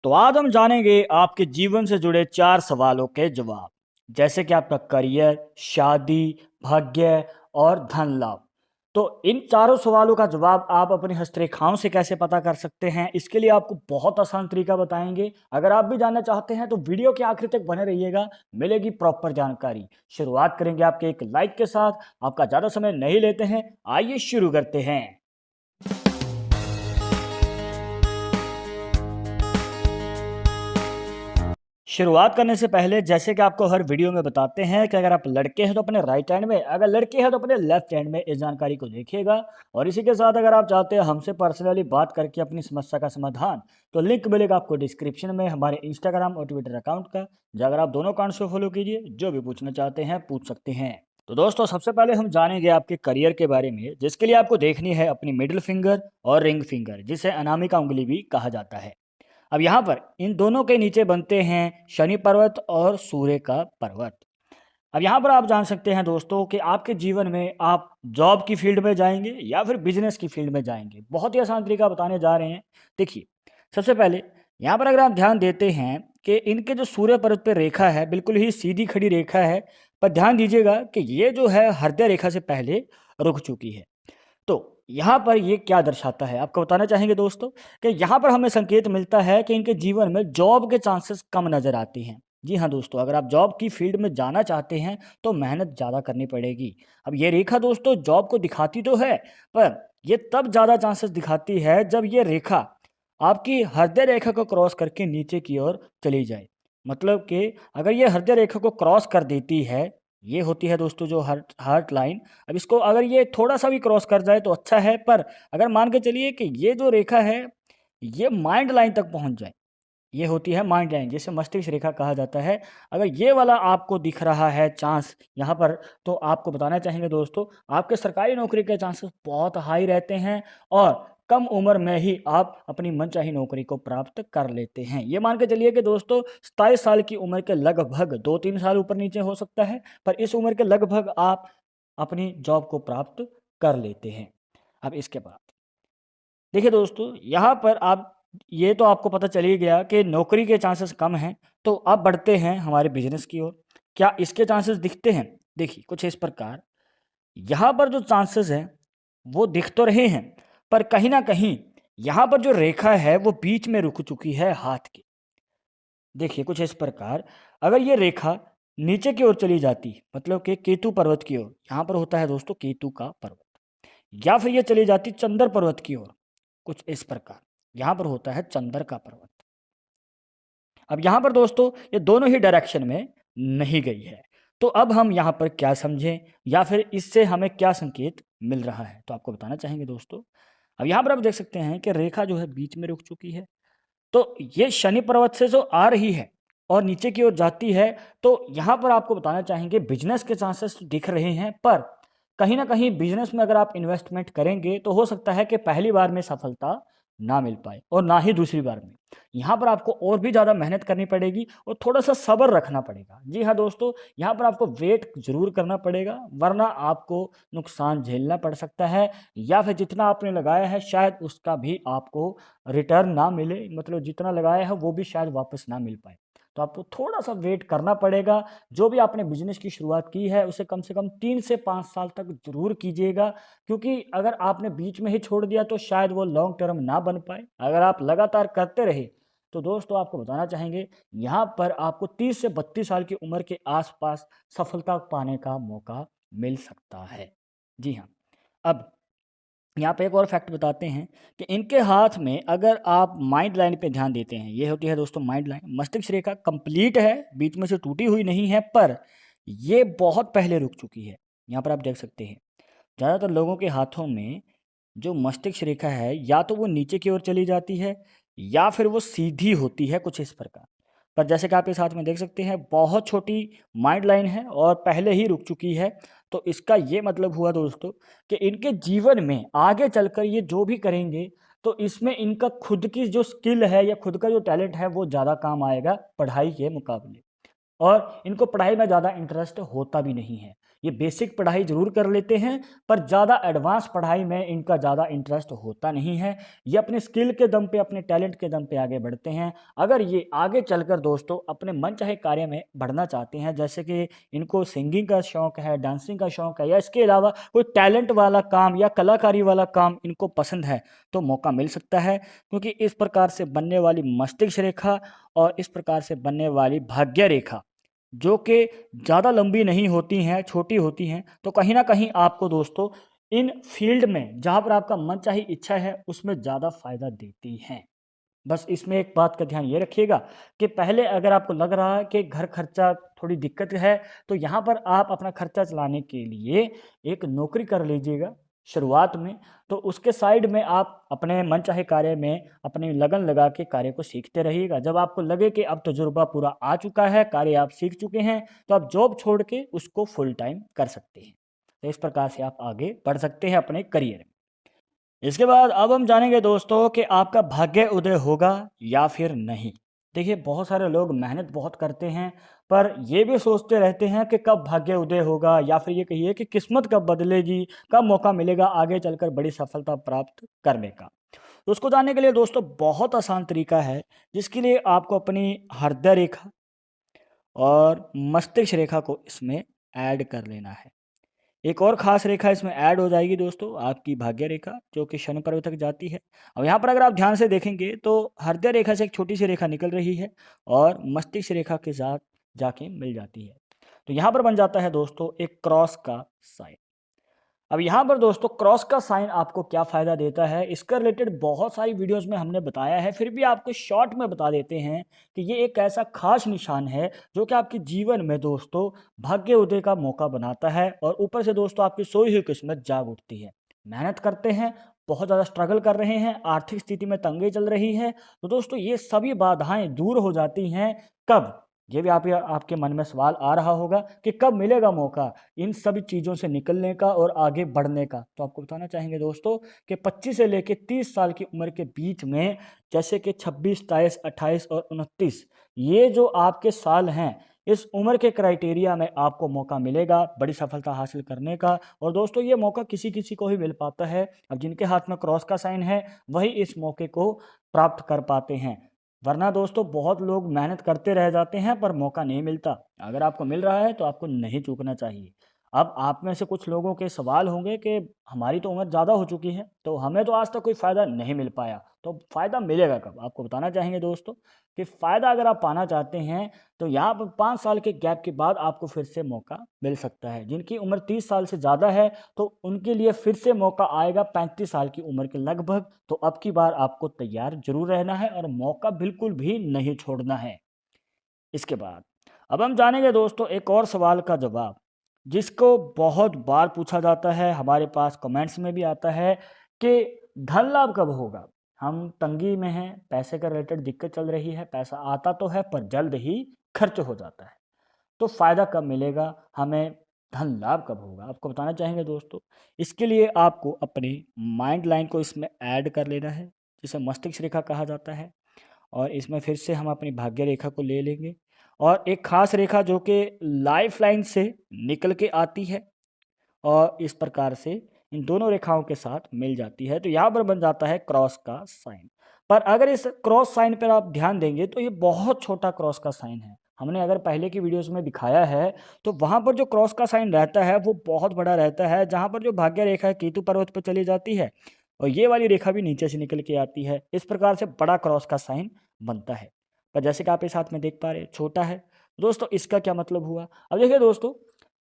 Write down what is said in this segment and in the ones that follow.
तो आज हम जानेंगे आपके जीवन से जुड़े 4 सवालों के जवाब, जैसे कि आपका करियर, शादी, भाग्य और धन लाभ। तो इन चारों सवालों का जवाब आप अपनी हस्तरेखाओं से कैसे पता कर सकते हैं, इसके लिए आपको बहुत आसान तरीका बताएंगे। अगर आप भी जानना चाहते हैं तो वीडियो के आखिर तक बने रहिएगा, मिलेगी प्रॉपर जानकारी। शुरुआत करेंगे आपके एक लाइक के साथ। आपका ज़्यादा समय नहीं लेते हैं, आइए शुरू करते हैं। शुरुआत करने से पहले जैसे कि आपको हर वीडियो में बताते हैं कि अगर आप लड़के हैं तो अपने राइट हैंड में, अगर लड़के हैं तो अपने लेफ्ट हैंड में इस जानकारी को देखिएगा। और इसी के साथ अगर आप चाहते हैं हमसे पर्सनली बात करके अपनी समस्या का समाधान, तो लिंक मिलेगा आपको डिस्क्रिप्शन में हमारे इंस्टाग्राम और ट्विटर अकाउंट का, जो अगर आप दोनों अकाउंट से फॉलो कीजिए, जो भी पूछना चाहते हैं पूछ सकते हैं। तो दोस्तों सबसे पहले हम जानेंगे आपके करियर के बारे में, जिसके लिए आपको देखनी है अपनी मिडिल फिंगर और रिंग फिंगर, जिसे अनामिका उंगली भी कहा जाता है। अब यहाँ पर इन दोनों के नीचे बनते हैं शनि पर्वत और सूर्य का पर्वत। अब यहाँ पर आप जान सकते हैं दोस्तों कि आपके जीवन में आप जॉब की फील्ड में जाएंगे या फिर बिजनेस की फील्ड में जाएंगे। बहुत ही आसान तरीका बताने जा रहे हैं। देखिए, सबसे पहले यहाँ पर अगर आप ध्यान देते हैं कि इनके जो सूर्य पर्वत पे रेखा है बिल्कुल ही सीधी खड़ी रेखा है, पर ध्यान दीजिएगा कि ये जो है हृदय रेखा से पहले रुक चुकी है। तो यहाँ पर ये क्या दर्शाता है आपको बताना चाहेंगे दोस्तों, कि यहाँ पर हमें संकेत मिलता है कि इनके जीवन में जॉब के चांसेस कम नजर आते हैं। जी हाँ दोस्तों, अगर आप जॉब की फील्ड में जाना चाहते हैं तो मेहनत ज़्यादा करनी पड़ेगी। अब ये रेखा दोस्तों जॉब को दिखाती तो है, पर ये तब ज़्यादा चांसेस दिखाती है जब ये रेखा आपकी हृदय रेखा को क्रॉस करके नीचे की ओर चली जाए। मतलब कि अगर ये हृदय रेखा को क्रॉस कर देती है, ये होती है दोस्तों जो हार्ट हार्ट लाइन। अब इसको अगर ये थोड़ा सा भी क्रॉस कर जाए तो अच्छा है, पर अगर मान के चलिए कि ये जो रेखा है ये माइंड लाइन तक पहुंच जाए, ये होती है माइंड लाइन, जिसे मस्तिष्क रेखा कहा जाता है। अगर ये वाला आपको दिख रहा है चांस यहाँ पर, तो आपको बताना चाहेंगे दोस्तों आपके सरकारी नौकरी के चांसेस बहुत हाई रहते हैं, और कम उम्र में ही आप अपनी मनचाही नौकरी को प्राप्त कर लेते हैं। ये मान के चलिए कि दोस्तों 27 साल की उम्र के लगभग 2-3 साल ऊपर नीचे हो सकता है, पर इस उम्र के लगभग आप अपनी जॉब को प्राप्त कर लेते हैं। अब इसके बाद देखिए दोस्तों, यहाँ पर आप, ये तो आपको पता चल ही गया कि नौकरी के चांसेस कम हैं। तो अब बढ़ते हैं हमारे बिजनेस की ओर। क्या इसके चांसेस दिखते हैं? देखिए कुछ इस प्रकार, यहाँ पर जो चांसेस हैं वो दिख तो रहे हैं, पर कहीं ना कहीं यहाँ पर जो रेखा है वो बीच में रुक चुकी है हाथ के। देखिए कुछ इस प्रकार, अगर ये रेखा नीचे की ओर चली जाती, मतलब कि केतु पर्वत की ओर, यहाँ पर होता है दोस्तों केतु का पर्वत, या फिर ये चली जाती चंद्र पर्वत की ओर, कुछ इस प्रकार, यहाँ पर होता है चंद्र का पर्वत। अब यहाँ पर दोस्तों ये दोनों ही डायरेक्शन में नहीं गई है। तो अब हम यहाँ पर क्या समझें, या फिर इससे हमें क्या संकेत मिल रहा है, तो आपको बताना चाहेंगे दोस्तों। अब यहाँ पर आप देख सकते हैं कि रेखा जो है बीच में रुक चुकी है। तो ये शनि पर्वत से जो आ रही है और नीचे की ओर जाती है, तो यहाँ पर आपको बताना चाहेंगे बिजनेस के चांसेस दिख रहे हैं, पर कहीं ना कहीं बिजनेस में अगर आप इन्वेस्टमेंट करेंगे तो हो सकता है कि पहली बार में सफलता ना मिल पाए और ना ही दूसरी बार में। यहाँ पर आपको और भी ज़्यादा मेहनत करनी पड़ेगी और थोड़ा सा सब्र रखना पड़ेगा। जी हाँ दोस्तों, यहाँ पर आपको वेट जरूर करना पड़ेगा, वरना आपको नुकसान झेलना पड़ सकता है, या फिर जितना आपने लगाया है शायद उसका भी आपको रिटर्न ना मिले, मतलब जितना लगाया है वो भी शायद वापस ना मिल पाए। तो आपको थोड़ा सा वेट करना पड़ेगा। जो भी आपने बिजनेस की शुरुआत की है उसे कम से कम 3 से 5 साल तक जरूर कीजिएगा, क्योंकि अगर आपने बीच में ही छोड़ दिया तो शायद वो लॉन्ग टर्म ना बन पाए। अगर आप लगातार करते रहे तो दोस्तों आपको बताना चाहेंगे यहाँ पर आपको 30 से 32 साल की उम्र के आसपास सफलता पाने का मौका मिल सकता है। जी हाँ। अब यहाँ पे एक और फैक्ट बताते हैं कि इनके हाथ में अगर आप माइंड लाइन पे ध्यान देते हैं, ये होती है दोस्तों माइंड लाइन, मस्तिष्क रेखा कंप्लीट है, बीच में से टूटी हुई नहीं है, पर ये बहुत पहले रुक चुकी है। यहाँ पर आप देख सकते हैं ज़्यादातर लोगों के हाथों में जो मस्तिष्क रेखा है या तो वो नीचे की ओर चली जाती है या फिर वो सीधी होती है, कुछ इस प्रकार। पर जैसे कि आप इस हाथ में देख सकते हैं बहुत छोटी माइंड लाइन है और पहले ही रुक चुकी है। तो इसका ये मतलब हुआ दोस्तों कि इनके जीवन में आगे चलकर ये जो भी करेंगे तो इसमें इनका खुद की जो स्किल है या खुद का जो टैलेंट है वो ज़्यादा काम आएगा पढ़ाई के मुकाबले, और इनको पढ़ाई में ज़्यादा इंटरेस्ट होता भी नहीं है। ये बेसिक पढ़ाई ज़रूर कर लेते हैं, पर ज़्यादा एडवांस पढ़ाई में इनका ज़्यादा इंटरेस्ट होता नहीं है। ये अपने स्किल के दम पे, अपने टैलेंट के दम पे आगे बढ़ते हैं। अगर ये आगे चलकर दोस्तों अपने मनचाहे कार्य में बढ़ना चाहते हैं, जैसे कि इनको सिंगिंग का शौक है, डांसिंग का शौक है, या इसके अलावा कोई टैलेंट वाला काम या कलाकारी वाला काम इनको पसंद है, तो मौका मिल सकता है। क्योंकि इस प्रकार से बनने वाली मस्तिष्क रेखा और इस प्रकार से बनने वाली भाग्य रेखा, जो कि ज़्यादा लंबी नहीं होती हैं, छोटी होती हैं, तो कहीं न कहीं आपको दोस्तों इन फील्ड में जहाँ पर आपका मनचाही इच्छा है, उसमें ज़्यादा फ़ायदा देती हैं। बस इसमें एक बात का ध्यान ये रखिएगा कि पहले अगर आपको लग रहा है कि घर खर्चा थोड़ी दिक्कत है, तो यहाँ पर आप अपना खर्चा चलाने के लिए एक नौकरी कर लीजिएगा शुरुआत में। तो उसके साइड में आप अपने मनचाहे कार्य में अपनी लगन लगा के कार्य को सीखते रहिएगा। जब आपको लगे कि अब तजुर्बा पूरा आ चुका है, कार्य आप सीख चुके हैं, तो आप जॉब छोड़ के उसको फुल टाइम कर सकते हैं। तो इस प्रकार से आप आगे बढ़ सकते हैं अपने करियर में। इसके बाद अब हम जानेंगे दोस्तों कि आपका भाग्य उदय होगा या फिर नहीं। देखिए, बहुत सारे लोग मेहनत बहुत करते हैं, पर ये भी सोचते रहते हैं कि कब भाग्य उदय होगा, या फिर ये कहिए कि किस्मत कब बदलेगी, कब मौका मिलेगा आगे चलकर बड़ी सफलता प्राप्त करने का। तो उसको जानने के लिए दोस्तों बहुत आसान तरीका है, जिसके लिए आपको अपनी हृदय रेखा और मस्तिष्क रेखा को इसमें ऐड कर लेना है। एक और खास रेखा इसमें ऐड हो जाएगी दोस्तों, आपकी भाग्य रेखा, जो कि शनि पर्वत तक जाती है। अब यहाँ पर अगर आप ध्यान से देखेंगे तो हृदय रेखा से एक छोटी सी रेखा निकल रही है और मस्तिष्क रेखा के साथ जाके मिल जाती है। तो यहाँ पर बन जाता है दोस्तों एक क्रॉस का साइन। अब यहाँ पर दोस्तों क्रॉस का साइन आपको क्या फ़ायदा देता है, इसका रिलेटेड बहुत सारी वीडियोस में हमने बताया है, फिर भी आपको शॉर्ट में बता देते हैं कि ये एक ऐसा खास निशान है जो कि आपके जीवन में दोस्तों भाग्य उदय का मौका बनाता है, और ऊपर से दोस्तों आपकी सोई हुई किस्मत जाग उठती है। मेहनत करते हैं, बहुत ज़्यादा स्ट्रगल कर रहे हैं, आर्थिक स्थिति में तंगी चल रही है, तो दोस्तों ये सभी बाधाएं दूर हो जाती हैं। कब? ये भी आपके मन में सवाल आ रहा होगा कि कब मिलेगा मौका इन सभी चीज़ों से निकलने का और आगे बढ़ने का। तो आपको बताना चाहेंगे दोस्तों कि 25 से लेके 30 साल की उम्र के बीच में, जैसे कि 26, 27, 28 और 29, ये जो आपके साल हैं, इस उम्र के क्राइटेरिया में आपको मौका मिलेगा बड़ी सफलता हासिल करने का। और दोस्तों ये मौका किसी किसी को ही मिल पाता है। अब जिनके हाथ में क्रॉस का साइन है, वही इस मौके को प्राप्त कर पाते हैं, वरना दोस्तों बहुत लोग मेहनत करते रह जाते हैं पर मौका नहीं मिलता। अगर आपको मिल रहा है तो आपको नहीं चूकना चाहिए। अब आप में से कुछ लोगों के सवाल होंगे कि हमारी तो उम्र ज़्यादा हो चुकी है, तो हमें तो आज तक कोई फ़ायदा नहीं मिल पाया, तो फ़ायदा मिलेगा कब? आपको बताना चाहेंगे दोस्तों कि फ़ायदा अगर आप पाना चाहते हैं, तो यहाँ पर 5 साल के गैप के बाद आपको फिर से मौका मिल सकता है। जिनकी उम्र 30 साल से ज़्यादा है, तो उनके लिए फिर से मौका आएगा 35 साल की उम्र के लगभग। तो अब की बार आपको तैयार ज़रूर रहना है और मौका बिल्कुल भी नहीं छोड़ना है। इसके बाद अब हम जानेंगे दोस्तों एक और सवाल का जवाब, जिसको बहुत बार पूछा जाता है, हमारे पास कमेंट्स में भी आता है कि धन लाभ कब होगा? हम तंगी में हैं, पैसे का रिलेटेड दिक्कत चल रही है, पैसा आता तो है पर जल्द ही खर्च हो जाता है। तो फ़ायदा कब मिलेगा हमें, धन लाभ कब होगा? आपको बताना चाहेंगे दोस्तों। इसके लिए आपको अपनी माइंड लाइन को इसमें ऐड कर लेना है, जिसे मस्तिष्क रेखा कहा जाता है। और इसमें फिर से हम अपनी भाग्य रेखा को ले लेंगे, और एक खास रेखा जो कि लाइफ लाइन से निकल के आती है और इस प्रकार से इन दोनों रेखाओं के साथ मिल जाती है, तो यहाँ पर बन जाता है क्रॉस का साइन। पर अगर इस क्रॉस साइन पर आप ध्यान देंगे तो ये बहुत छोटा क्रॉस का साइन है। हमने अगर पहले की वीडियोस में दिखाया है, तो वहाँ पर जो क्रॉस का साइन रहता है वो बहुत बड़ा रहता है, जहाँ पर जो भाग्य रेखा है केतु पर्वत पर चली जाती है और ये वाली रेखा भी नीचे से निकल के आती है। इस प्रकार से बड़ा क्रॉस का साइन बनता है, पर जैसे कि आप इस हाथ में देख पा रहे हैं छोटा है। दोस्तों इसका क्या मतलब हुआ? अब देखिए दोस्तों,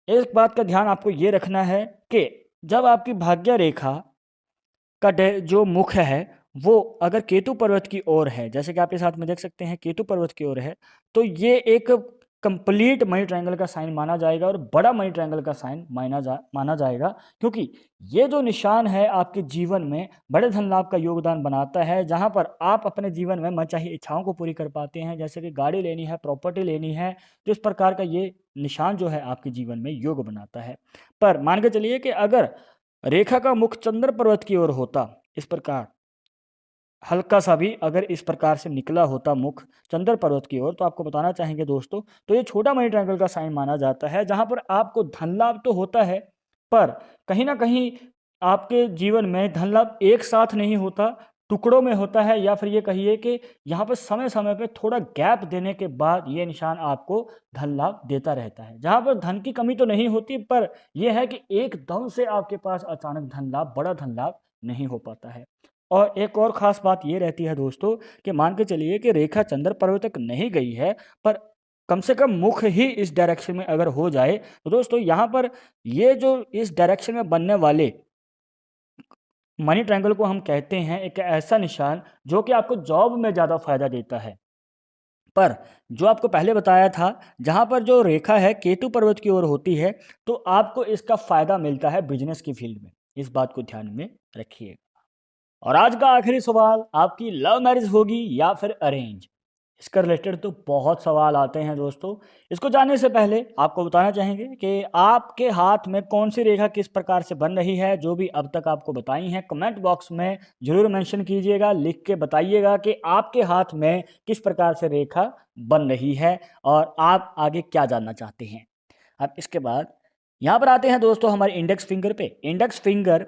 एक बात का ध्यान आपको ये रखना है कि जब आपकी भाग्य रेखा का जो मुख है वो अगर केतु पर्वत की ओर है, जैसे कि आप इस हाथ में देख सकते हैं केतु पर्वत की ओर है, तो ये एक कंप्लीट मनी ट्रायंगल का साइन माना जाएगा और बड़ा मनी ट्रायंगल का साइन माना जाएगा, क्योंकि ये जो निशान है आपके जीवन में बड़े धन लाभ का योगदान बनाता है, जहां पर आप अपने जीवन में मनचाही इच्छाओं को पूरी कर पाते हैं, जैसे कि गाड़ी लेनी है, प्रॉपर्टी लेनी है। तो इस प्रकार का ये निशान जो है आपके जीवन में योग बनाता है। पर मान के चलिए कि अगर रेखा का मुख चंद्र पर्वत की ओर होता इस प्रकार, हल्का सा भी अगर इस प्रकार से निकला होता मुख चंद्र पर्वत की ओर, तो आपको बताना चाहेंगे दोस्तों, तो ये छोटा मनी ट्रायंगल का साइन माना जाता है, जहां पर आपको धन लाभ तो होता है, पर कहीं ना कहीं आपके जीवन में धन लाभ एक साथ नहीं होता, टुकड़ों में होता है, या फिर ये कहिए कि यहाँ पर समय समय पे थोड़ा गैप देने के बाद ये निशान आपको धन लाभ देता रहता है, जहां पर धन की कमी तो नहीं होती, पर यह है कि एकदम से आपके पास अचानक धन लाभ, बड़ा धन लाभ नहीं हो पाता है। और एक और ख़ास बात ये रहती है दोस्तों, कि मान के चलिए कि रेखा चंद्र पर्वत तक नहीं गई है, पर कम से कम मुख ही इस डायरेक्शन में अगर हो जाए, तो दोस्तों यहाँ पर ये जो इस डायरेक्शन में बनने वाले मनी ट्रायंगल को हम कहते हैं एक ऐसा निशान जो कि आपको जॉब में ज़्यादा फायदा देता है। पर जो आपको पहले बताया था, जहाँ पर जो रेखा है केतु पर्वत की ओर होती है, तो आपको इसका फायदा मिलता है बिजनेस की फील्ड में। इस बात को ध्यान में रखिए। और आज का आखिरी सवाल, आपकी लव मैरिज होगी या फिर अरेंज? इसका रिलेटेड तो बहुत सवाल आते हैं दोस्तों। इसको जानने से पहले आपको बताना चाहेंगे कि आपके हाथ में कौन सी रेखा किस प्रकार से बन रही है। जो भी अब तक आपको बताई हैं कमेंट बॉक्स में जरूर मेंशन कीजिएगा, लिख के बताइएगा कि आपके हाथ में किस प्रकार से रेखा बन रही है और आप आगे क्या जानना चाहते हैं। अब इसके बाद यहाँ पर आते हैं दोस्तों हमारे इंडेक्स फिंगर पे। इंडेक्स फिंगर,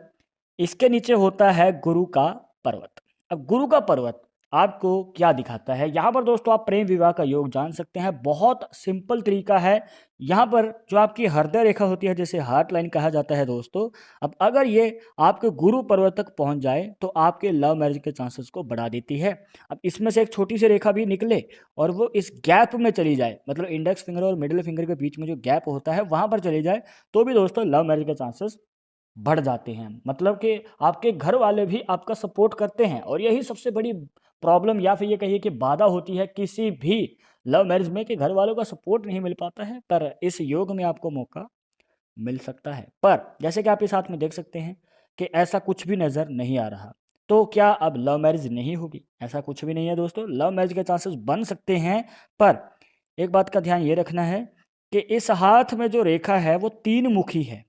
इसके नीचे होता है गुरु का पर्वत। अब गुरु का पर्वत आपको क्या दिखाता है? यहाँ पर दोस्तों आप प्रेम विवाह का योग जान सकते हैं। बहुत सिंपल तरीका है। यहाँ पर जो आपकी हृदय रेखा होती है, जैसे हार्ट लाइन कहा जाता है दोस्तों, अब अगर ये आपके गुरु पर्वत तक पहुँच जाए तो आपके लव मैरिज के चांसेस को बढ़ा देती है। अब इसमें से एक छोटी सी रेखा भी निकले और वो इस गैप में चली जाए, मतलब इंडेक्स फिंगर और मिडिल फिंगर के बीच में जो गैप होता है वहाँ पर चली जाए, तो भी दोस्तों लव मैरिज के चांसेस बढ़ जाते हैं। मतलब कि आपके घर वाले भी आपका सपोर्ट करते हैं, और यही सबसे बड़ी प्रॉब्लम या फिर ये कहिए कि बाधा होती है किसी भी लव मैरिज में, कि घर वालों का सपोर्ट नहीं मिल पाता है। पर इस योग में आपको मौका मिल सकता है। पर जैसे कि आप इस साथ में देख सकते हैं कि ऐसा कुछ भी नज़र नहीं आ रहा। तो क्या अब लव मैरिज नहीं होगी? ऐसा कुछ भी नहीं है दोस्तों, लव मैरिज के चांसेस बन सकते हैं। पर एक बात का ध्यान ये रखना है कि इस हाथ में जो रेखा है वो तीन मुखी है।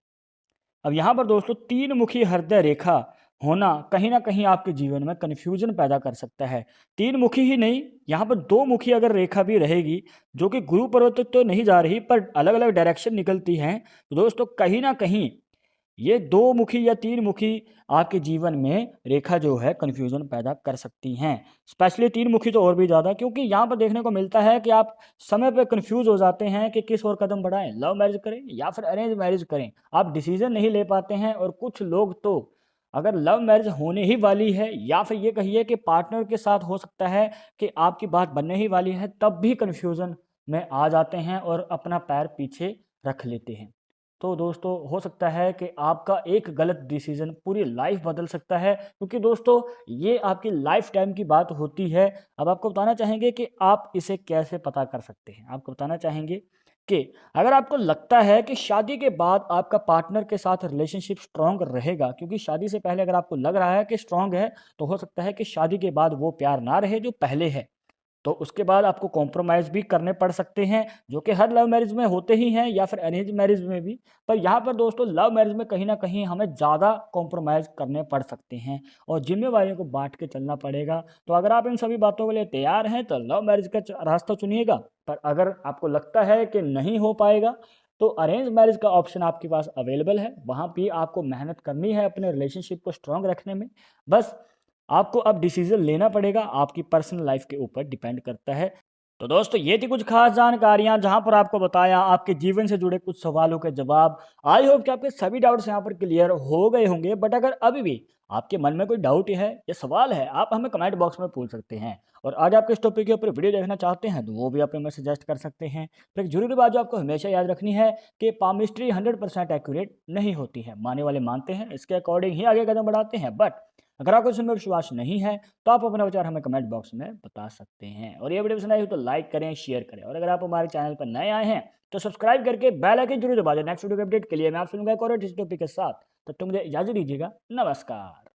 अब यहाँ पर दोस्तों तीन मुखी हृदय रेखा होना कहीं ना कहीं आपके जीवन में कन्फ्यूजन पैदा कर सकता है। तीन मुखी ही नहीं, यहाँ पर दो मुखी अगर रेखा भी रहेगी, जो कि गुरु पर्वत तक तो नहीं जा रही पर अलग अलग डायरेक्शन निकलती हैं, तो दोस्तों कहीं ना कहीं ये दो मुखी या तीन मुखी आपके जीवन में रेखा जो है कन्फ्यूजन पैदा कर सकती हैं। स्पेशली तीन मुखी तो और भी ज़्यादा, क्योंकि यहाँ पर देखने को मिलता है कि आप समय पे कंफ्यूज हो जाते हैं कि किस ओर कदम बढ़ाएं, लव मैरिज करें या फिर अरेंज मैरिज करें। आप डिसीजन नहीं ले पाते हैं। और कुछ लोग तो अगर लव मैरिज होने ही वाली है या फिर ये कहिए कि पार्टनर के साथ हो सकता है कि आपकी बात बनने ही वाली है, तब भी कन्फ्यूज़न में आ जाते हैं और अपना पैर पीछे रख लेते हैं। तो दोस्तों हो सकता है कि आपका एक गलत डिसीजन पूरी लाइफ बदल सकता है, क्योंकि दोस्तों ये आपकी लाइफ टाइम की बात होती है। अब आपको बताना चाहेंगे कि आप इसे कैसे पता कर सकते हैं। आपको बताना चाहेंगे कि अगर आपको लगता है कि शादी के बाद आपका पार्टनर के साथ रिलेशनशिप स्ट्रांग रहेगा, क्योंकि शादी से पहले अगर आपको लग रहा है कि स्ट्रांग है, तो हो सकता है कि शादी के बाद वो प्यार ना रहे जो पहले है। तो उसके बाद आपको कॉम्प्रोमाइज़ भी करने पड़ सकते हैं, जो कि हर लव मैरिज में होते ही हैं या फिर अरेंज मैरिज में भी। पर यहाँ पर दोस्तों लव मैरिज में कहीं न कहीं हमें ज़्यादा कॉम्प्रोमाइज़ करने पड़ सकते हैं और ज़िम्मेवारियों को बाँट के चलना पड़ेगा। तो अगर आप इन सभी बातों के लिए तैयार हैं तो लव मैरिज का रास्ता चुनिएगा। पर अगर आपको लगता है कि नहीं हो पाएगा, तो अरेंज मैरिज का ऑप्शन आपके पास अवेलेबल है। वहाँ भी आपको मेहनत करनी है अपने रिलेशनशिप को स्ट्रॉन्ग रखने में। बस आपको अब डिसीजन लेना पड़ेगा, आपकी पर्सनल लाइफ के ऊपर डिपेंड करता है। तो दोस्तों ये थी कुछ खास जानकारियां, जहां पर आपको बताया आपके जीवन से जुड़े कुछ सवालों के जवाब। आई होप कि आपके सभी डाउट्स यहां पर क्लियर हो गए होंगे। बट अगर अभी भी आपके मन में कोई डाउट है या सवाल है, आप हमें कमेंट बॉक्स में पूछ सकते हैं। और आज आप किस टॉपिक के ऊपर वीडियो देखना चाहते हैं, तो वो भी आप हमें सजेस्ट कर सकते हैं। तो एक जरूरी बात जो आपको हमेशा याद रखनी है कि पामिस्ट्री 100% एक्यूरेट नहीं होती है। मानने वाले मानते हैं, इसके अकॉर्डिंग ही आगे कदम बढ़ाते हैं। बट अगर आपको इसमें विश्वास नहीं है, तो आप अपना विचार हमें कमेंट बॉक्स में बता सकते हैं। और ये वीडियो पसंद आई हो तो लाइक करें, शेयर करें। और अगर आप हमारे चैनल पर नए आए हैं तो सब्सक्राइब करके बेल आइकन जरूर दबा दें। नेक्स्ट वीडियो के अपडेट के लिए मैं आपसे मिलूंगा एक और टॉपिक के साथ। तब तक मुझे इजाजत दीजिएगा। नमस्कार।